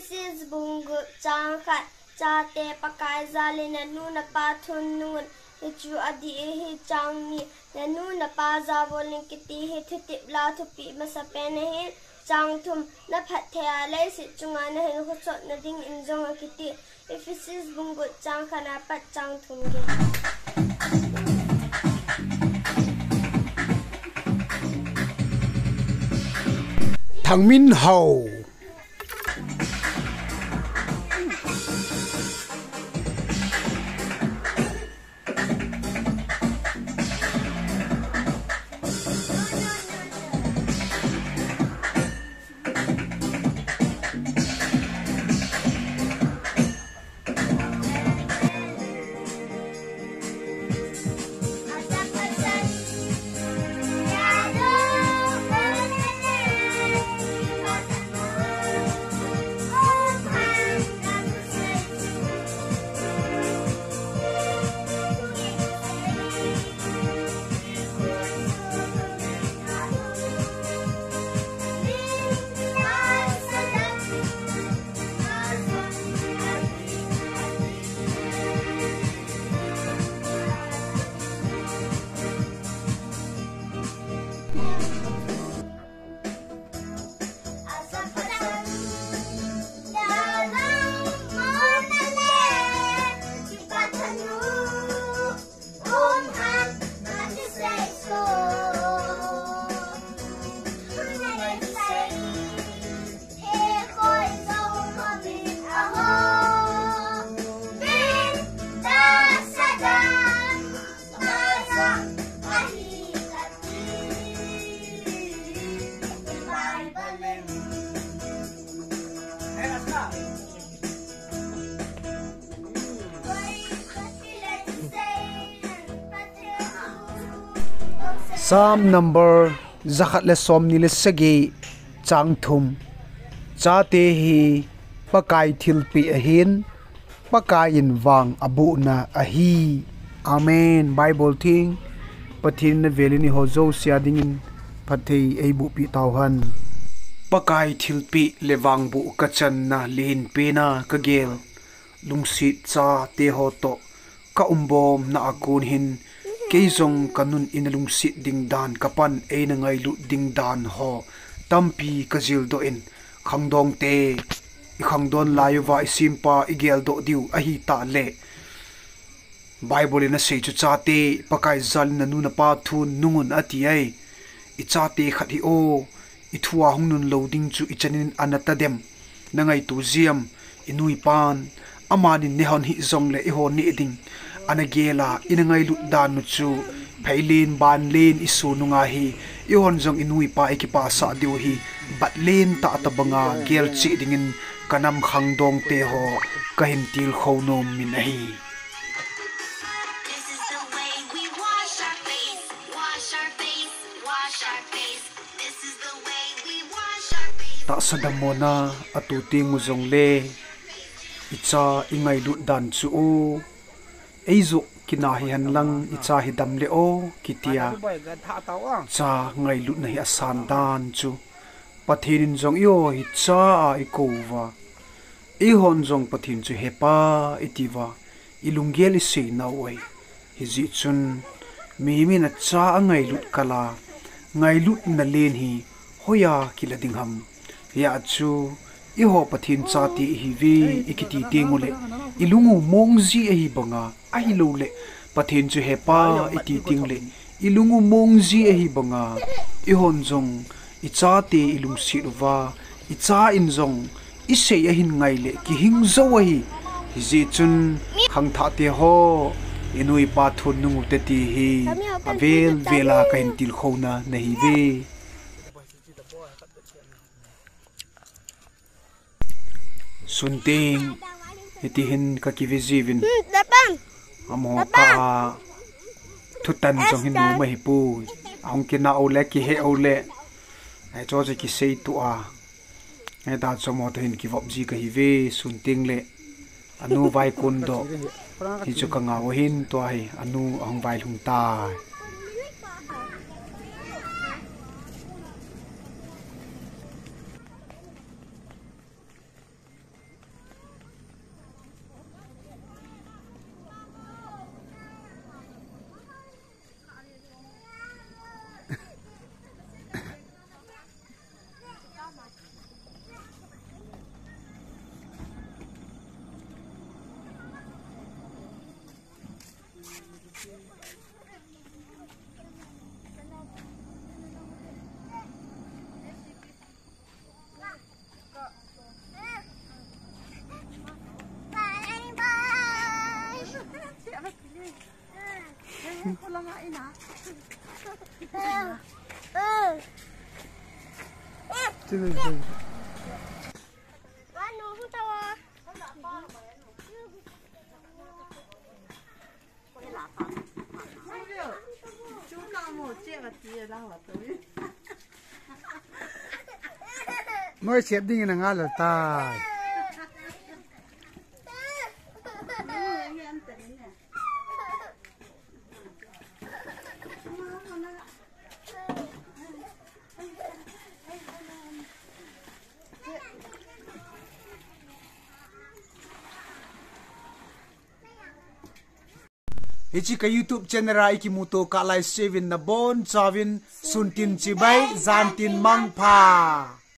Ephesus bungu changkat chate pakai zalina nuna pathun nun chu adi hi changni nuna pa zavolin kiti hi thutip la thupi masapene hi changthum na phathya lai si chunga na hin khosot na ding injong kiti Ephesus bungu changkhana pat changthum ge Thangmin hau Psalm number zakat le som ni le sagi changthum chate hi pakai thilpi ahin pakai in wang abu na ahi amen Bible thing pathin na velini hozo sia dingin pathei ei bu pi tauhan pakai thilpi lewang bu kachan na lin pe na kagel lungsit cha te ho to ka umbom na akun hin keizong kanun inalung sit ding dan kapan e na ngay lu ding dan ho tampi kazil do in khangdong te ikhangdon layo wa isimpa igel do diu ahi ta le Bible na se chu chate pakai zal na nu na pa thun nungun ati ai I chate khat hi o ithua hungnun loading chu ichanin anata dem na ngai tu ziam inui pan amanin nehon hi zong le ihon ni ding anagela inangai lu dan nu chu phailin ban len isu nunga hi ihon jong inui pa ekipa sa diu hi bat len ta tabanga gel chi dingin kanam khangdong te ho kahin til khonom min hi ta sadamona atu ting muzong le icha ingai lu dan chu o eizu kinahi hanlang icha hidam le o kitia cha ngai lu nahi asan dan chu pathin jong yo hi cha a ikova I hon jong pathin chu hepa itiva ilungel se na oi hi ji chun mi min a cha ngai lut kala ngai lut na len hi hoya kilading ham ya chu I ho pathin cha ti hi vi ikiti tengule ilungu mongzi hi banga ai lo le pathin chu hepa iti tingle ilungu mongzi hi banga I hon jong icha te ilung siruwa icha in jong ise ya hin ngai le ki hing zo hi ji chun khang tha te ho inui pa thun nu te ti hi avel vela kain til khona nahi ve sunting itihin ka kivezivin amo ka thutan jong hin mu mai pu ang kina ole ki he ole ai cho je ki sei tu a ai da chomo to hin ki vop ji ka hi ve sunting le anu vai kun do hi chu ka nga wo hin to ai anu ang vai lung ta Mới xếp đi là ngã là tai. Ichi ka YouTube channel ra ikimuto ka live stream na bon chavin suntin chibai zantin mangpa.